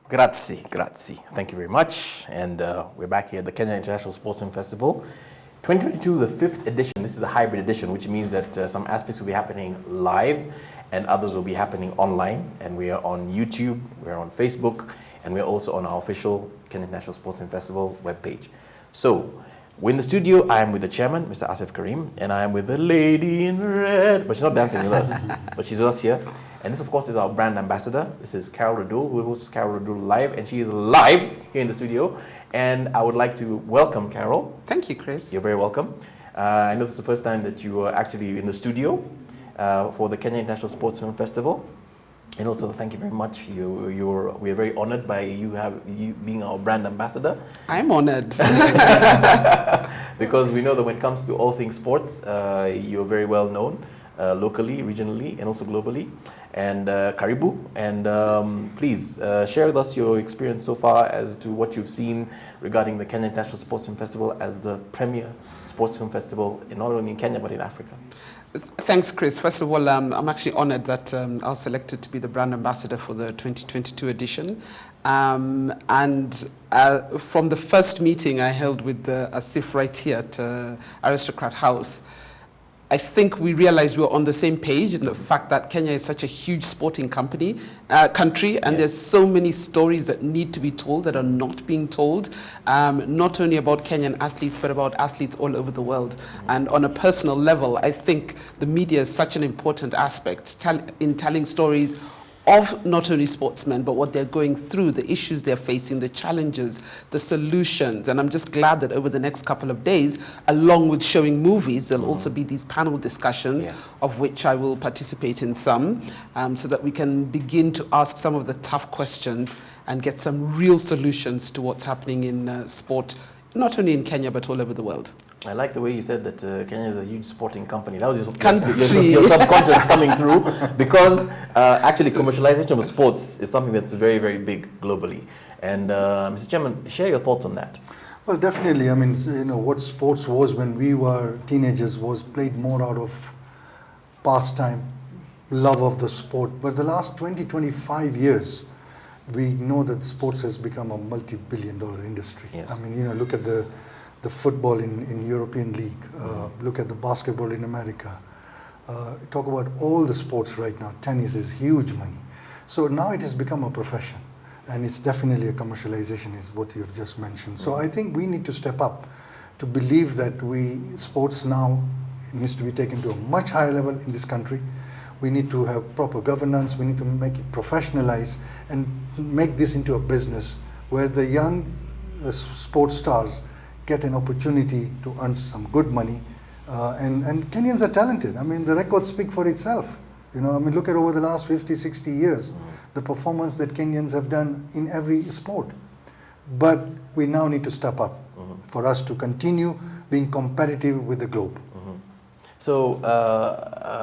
Grazie, grazie. Thank you very much. And we're back here at the Kenya International Sports Film Festival. 2022, the 5th edition. This is the hybrid edition, which means that some aspects will be happening live and others will be happening online. And we are on YouTube, we're on Facebook, and we're also on our official Kenya International Sports Film Festival webpage. So, we're in the studio. I am with the chairman, Mr. KISFF Karim, and I am with the lady in red. But she's not dancing with us, but she's with us here. And this, of course, is our brand ambassador. This is Carol Radul, who hosts Carol Radul Live, and she is live here in the studio. And I would like to welcome Carol. Thank you, Chris. You're very welcome. I know this is the first time that you are actually in the studio for the Kenya International Sports Film Festival. And also, thank you very much. We are very honored by you being our brand ambassador. I'm honored. Because we know that when it comes to all things sports, you're very well known locally, regionally, and also globally. And Karibu, and please share with us your experience so far as to what you've seen regarding the Kenya International Sports Film Festival as the premier sports film festival not only in Kenya but in Africa. Thanks, Chris. First of all, I'm actually honored that I was selected to be the brand ambassador for the 2022 edition. From the first meeting I held with KISFF right here at Aristocrat House, I think we realized we were on the same page in the fact that Kenya is such a huge sporting country, and there's so many stories that need to be told that are not being told, not only about Kenyan athletes, but about athletes all over the world. And on a personal level, I think the media is such an important aspect in telling stories of not only sportsmen, but what they're going through, the issues they're facing, the challenges, the solutions. And I'm just glad that over the next couple of days, along with showing movies, there'll also be these panel discussions, of which I will participate in some, so that we can begin to ask some of the tough questions and get some real solutions to what's happening in sport, not only in Kenya, but all over the world. I like the way you said that Kenya is a huge sporting company. That was your subconscious coming through, because actually commercialization of sports is something that's very, very big globally. And Mr. Chairman, share your thoughts on that. Well, definitely. I mean, what sports was when we were teenagers was played more out of pastime, love of the sport. But the last 20, 25 years, we know that sports has become a multi-billion-dollar industry. Yes. I mean, look at the football in European League, look at the basketball in America, talk about all the sports right now. Tennis is huge money. So now it has become a profession, and it's definitely a commercialization is what you have just mentioned. So I think we need to step up to believe that sports now needs to be taken to a much higher level in this country. We need to have proper governance, we need to make it professionalize and make this into a business where the young sports stars get an opportunity to earn some good money, and Kenyans are talented. I mean, the records speak for itself. Look at over the last 50, 60 years, the performance that Kenyans have done in every sport. But we now need to step up for us to continue being competitive with the globe. So,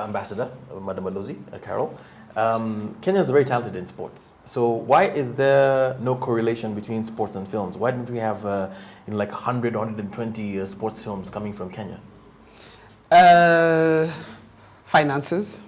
Ambassador, Madam Balozi, Carol, Kenya is very talented in sports. So why is there no correlation between sports and films? Why don't we have like 100, 120 sports films coming from Kenya? Finances,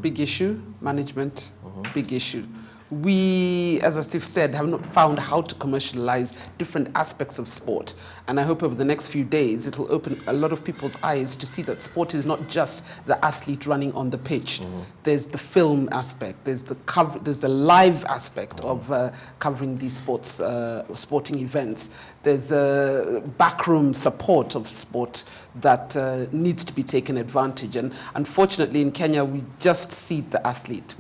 big issue. Management, big issue. We, as KISFF said, have not found how to commercialize different aspects of sport. And I hope over the next few days, it'll open a lot of people's eyes to see that sport is not just the athlete running on the pitch. There's the film aspect, there's the live aspect of covering these sporting events. There's a backroom support of sport that needs to be taken advantage. And unfortunately in Kenya, we just see the athlete.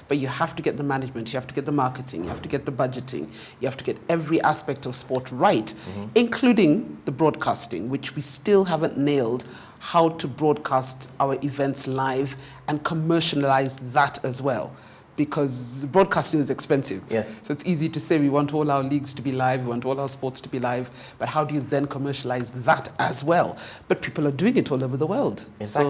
But you have to get the management, you have to get the marketing, you have to get the budgeting, you have to get every aspect of sport right, including the broadcasting, which we still haven't nailed how to broadcast our events live and commercialize that as well. Because broadcasting is expensive. Yes. So it's easy to say we want all our leagues to be live, we want all our sports to be live, but how do you then commercialize that as well? But people are doing it all over the world. In fact,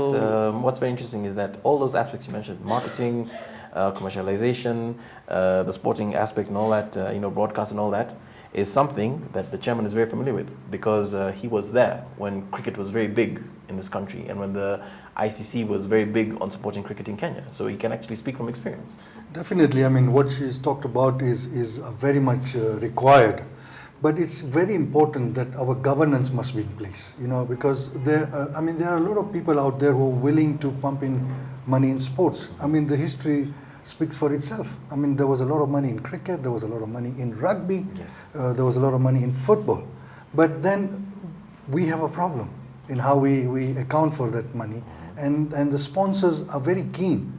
what's very interesting is that all those aspects you mentioned, marketing, commercialization, the sporting aspect and all that, broadcast and all that, is something that the chairman is very familiar with because he was there when cricket was very big in this country and when the ICC was very big on supporting cricket in Kenya. So he can actually speak from experience. Definitely. I mean, what she's talked about is very much required. But it's very important that our governance must be in place, because there are a lot of people out there who are willing to pump in money in sports. I mean, the history speaks for itself. I mean, there was a lot of money in cricket, there was a lot of money in rugby, Yes. There was a lot of money in football. But then we have a problem in how we account for that money. And the sponsors are very keen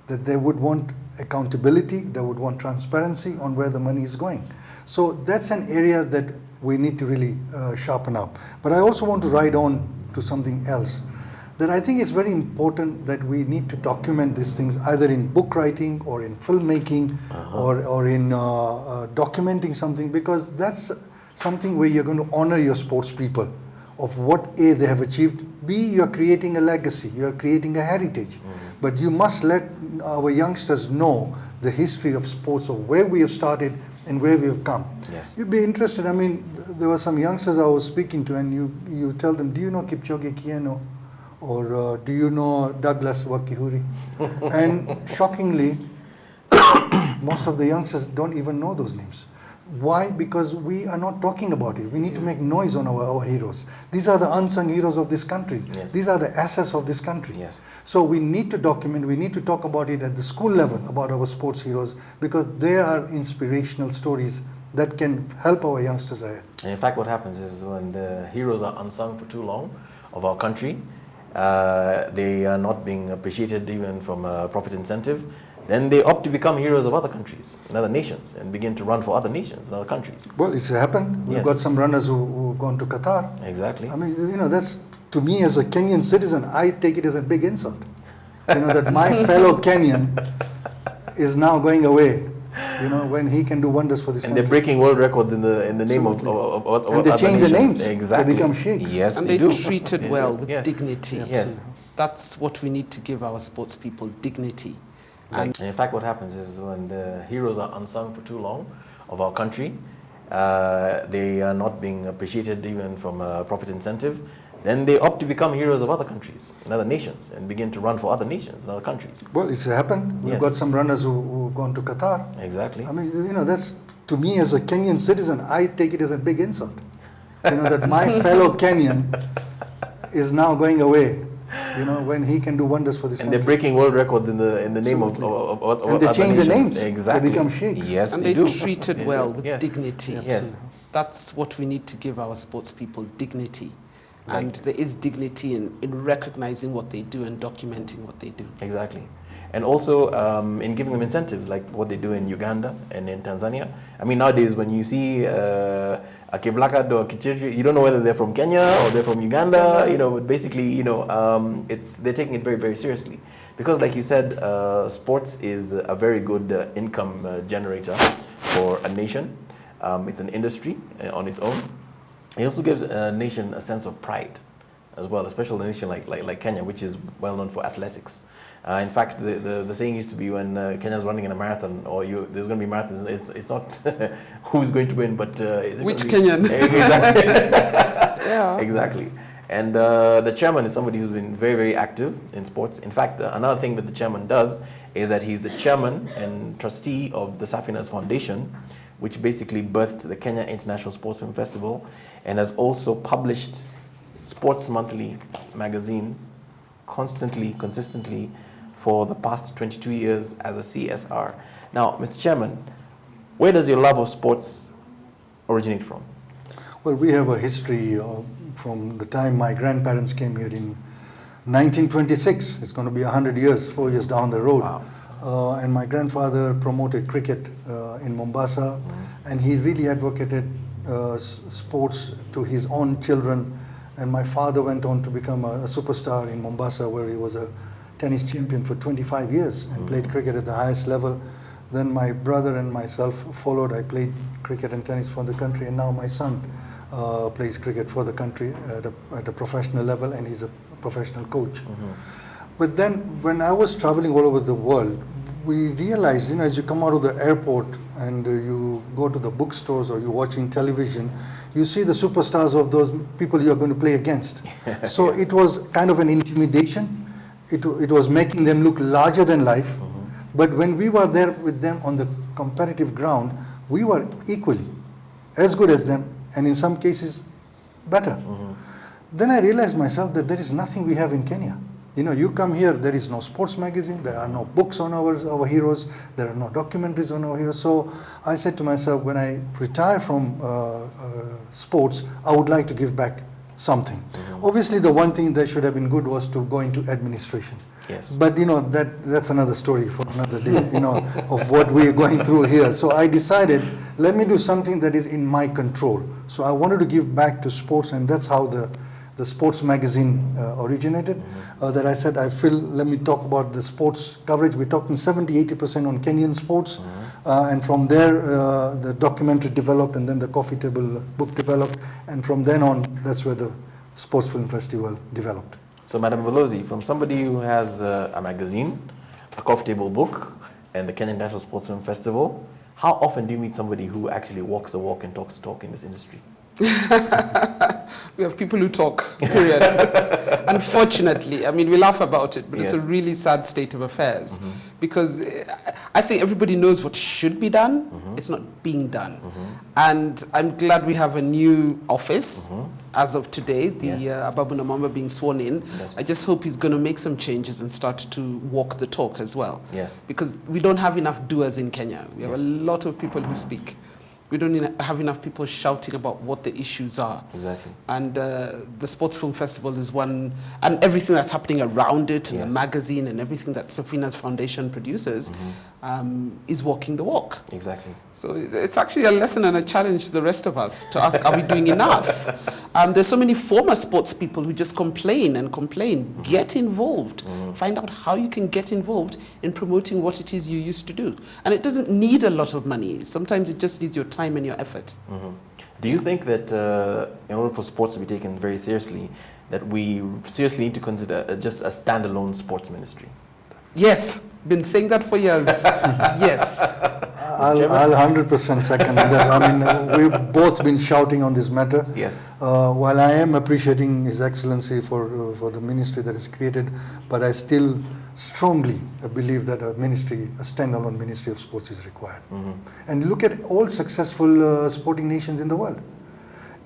that they would want accountability, they would want transparency on where the money is going. So that's an area that we need to really sharpen up. But I also want to ride on to something else, that I think it's very important that we need to document these things either in book writing or in filmmaking or in documenting something, because that's something where you're going to honor your sports people of what A, they have achieved, B, you're creating a legacy, you're creating a heritage. But you must let our youngsters know the history of sports, of where we have started and where we have come. Yes. You'd be interested. I mean, there were some youngsters I was speaking to, and you tell them, do you know Kipchoge Keino? Or do you know Douglas Wakihuri? And shockingly, most of the youngsters don't even know those names. Why? Because we are not talking about it. We need to make noise on our heroes. These are the unsung heroes of this country. Yes. These are the assets of this country. Yes. So we need to document, we need to talk about it at the school level, about our sports heroes, because they are inspirational stories that can help our youngsters ahead. And in fact, what happens is when the heroes are unsung for too long of our country, they are not being appreciated even from a profit incentive, then they opt to become heroes of other countries, in other nations, and begin to run for other nations and other countries. Well, it's happened. We've Yes. got some runners who've gone to Qatar. Exactly. I mean, that's, to me as a Kenyan citizen, I take it as a big insult. That my fellow Kenyan is now going away, when he can do wonders for this And country. they're breaking world records in the name of And they other change the nations. names. Exactly. They become sheikhs. Yes, And they they're do. treated They well do. with Yes. dignity. Yes. That's what we need to give our sports people, dignity. And in fact, what happens is when the heroes are unsung for too long of our country, they are not being appreciated even from a profit incentive, then they opt to become heroes of other countries, in other nations, and begin to run for other nations and other countries. Well, it's happened. We've Yes. got some runners who've gone to Qatar. Exactly. I mean, that's, to me as a Kenyan citizen, I take it as a big insult. That my fellow Kenyan is now going away, when he can do wonders for this And country. they're breaking world records in the name of And they other change the nations. names. Exactly. They become sheikhs. Yes, And they they're do. treated well with Yes. dignity. Yes. That's what we need to give our sports people, dignity. Right. And there is dignity in recognizing what they do and documenting what they do. Exactly. And also in giving them incentives, like what they do in Uganda and in Tanzania. I mean, nowadays when you see a Kiblaka or Kichiri, you don't know whether they're from Kenya or they're from Uganda, but basically, they're taking it very, very seriously. Because like you said, sports is a very good income generator for a nation. It's an industry on its own. It also gives a nation a sense of pride as well, especially a nation like Kenya, which is well known for athletics. In fact, the saying used to be when Kenya's running in a marathon, or there's going to be marathons, it's not who's going to win, but is it Which gonna be, Kenyan? Exactly. Yeah. Exactly. And the chairman is somebody who's been very, very active in sports. In fact, another thing that the chairman does is that he's the chairman and trustee of the Safinas Foundation, which basically birthed the Kenya International Sports Film Festival, and has also published Sports Monthly magazine consistently for the past 22 years as a CSR. Now, Mr. Chairman, where does your love of sports originate from? Well, we have a history from the time my grandparents came here in 1926. It's going to be 100 years, 4 years down the road. Wow. And my grandfather promoted cricket in Mombasa, and he really advocated sports to his own children. And my father went on to become a superstar in Mombasa, where he was a tennis champion for 25 years and played cricket at the highest level. Then my brother and myself followed. I played cricket and tennis for the country, and now my son plays cricket for the country at a professional level, and he's a professional coach. But then when I was traveling all over the world, we realized, as you come out of the airport and you go to the bookstores or you're watching television, you see the superstars of those people you're going to play against. So it was kind of an intimidation. It was making them look larger than life. But when we were there with them on the competitive ground, we were equally as good as them, and in some cases better. Then I realized myself that there is nothing we have in Kenya. You come here, there is no sports magazine, there are no books on our heroes, there are no documentaries on our heroes. So I said to myself, when I retire from sports, I would like to give back something. Obviously, the one thing that should have been good was to go into administration. Yes. But that's another story for another day, of what we are going through here. So I decided, let me do something that is in my control. So I wanted to give back to sports, and that's how the sports magazine originated. That I said, let me talk about the sports coverage. We're talking 70-80% on Kenyan sports. And from there, the documentary developed, and then the coffee table book developed. And from then on, that's where the Sports Film Festival developed. So, Madam Balozi, from somebody who has a magazine, a coffee table book, and the Kenya International Sports Film Festival, how often do you meet somebody who actually walks the walk and talks the talk in this industry? We have people who talk, period. Unfortunately, we laugh about it, but it's a really sad state of affairs, because I think everybody knows what should be done. It's not being done. And I'm glad we have a new office as of today, Ababu Namamba being sworn in. Yes. I just hope he's going to make some changes and start to walk the talk as well. Yes. Because we don't have enough doers in Kenya. We have a lot of people who speak. We don't have enough people shouting about what the issues are. Exactly. And the Sports Film Festival is one, and everything that's happening around it, and the magazine and everything that Safina's Foundation produces, is walking the walk. Exactly. So it's actually a lesson and a challenge to the rest of us to ask, are we doing enough? There's so many former sports people who just complain and complain. Get involved. Find out how you can get involved in promoting what it is you used to do. And it doesn't need a lot of money. Sometimes it just needs your time and your effort. Do you think that in order for sports to be taken very seriously, that we seriously need to consider just a standalone sports ministry? Yes, been saying that for years. Yes. I'll 100% second that. We've both been shouting on this matter. Yes. While I am appreciating His Excellency for the ministry that is created, but I still strongly believe that a standalone ministry of sports is required. And look at all successful sporting nations in the world.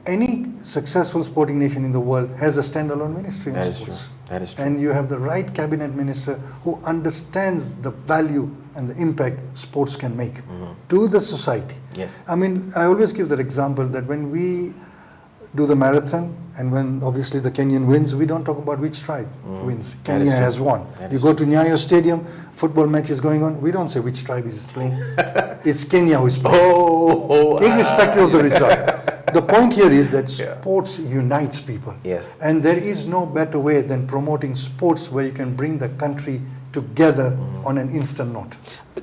Any successful sporting nation in the world has a standalone ministry of sports. True. That is true. And you have the right cabinet minister who understands the value and the impact sports can make to the society. Yes. I always give that example that when we do the marathon and when obviously the Kenyan wins, we don't talk about which tribe wins. Kenya has won. You go to Nyayo Stadium, football match is going on, we don't say which tribe is playing. It's Kenya who is playing. Irrespective of the result. The point here is that sports unites people. Yes. And there is no better way than promoting sports where you can bring the country together on an instant note.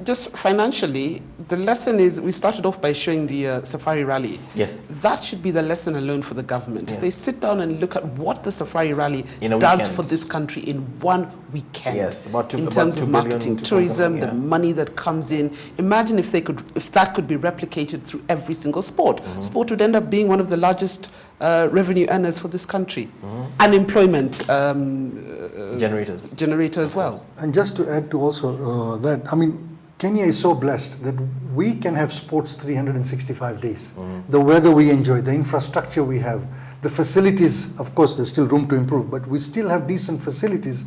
Just financially, the lesson is, we started off by showing the Safari Rally. Yes. That should be the lesson alone for the government. Yes. If they sit down and look at what the Safari Rally does for this country in one weekend. Yes, in terms of marketing, tourism, the money that comes in. Imagine if that could be replicated through every single sport. Sport would end up being one of the largest revenue earners for this country. Unemployment generator as well. And just to add to also that, Kenya is so blessed that we can have sports 365 days. The weather we enjoy, the infrastructure we have, the facilities, of course there's still room to improve, but we still have decent facilities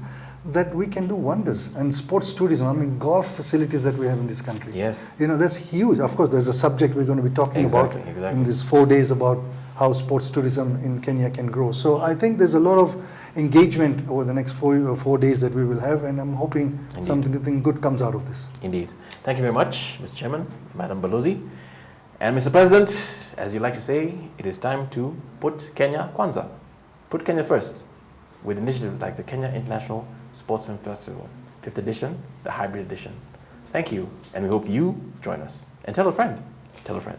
that we can do wonders. And sports tourism, golf facilities that we have in this country. Yes. That's huge. Of course, there's a subject we're going to be talking about in these 4 days about how sports tourism in Kenya can grow. So I think there's a lot of engagement over the next 4 days that we will have, and I'm hoping something good comes out of this. Indeed. Thank you very much, Mr. Chairman, Madam Balozi. And Mr. President, as you like to say, it is time to put Kenya Kwanza. Put Kenya first with initiatives like the Kenya International Sports Film Festival, 5th edition, the hybrid edition. Thank you, and we hope you join us. And tell a friend. Tell a friend.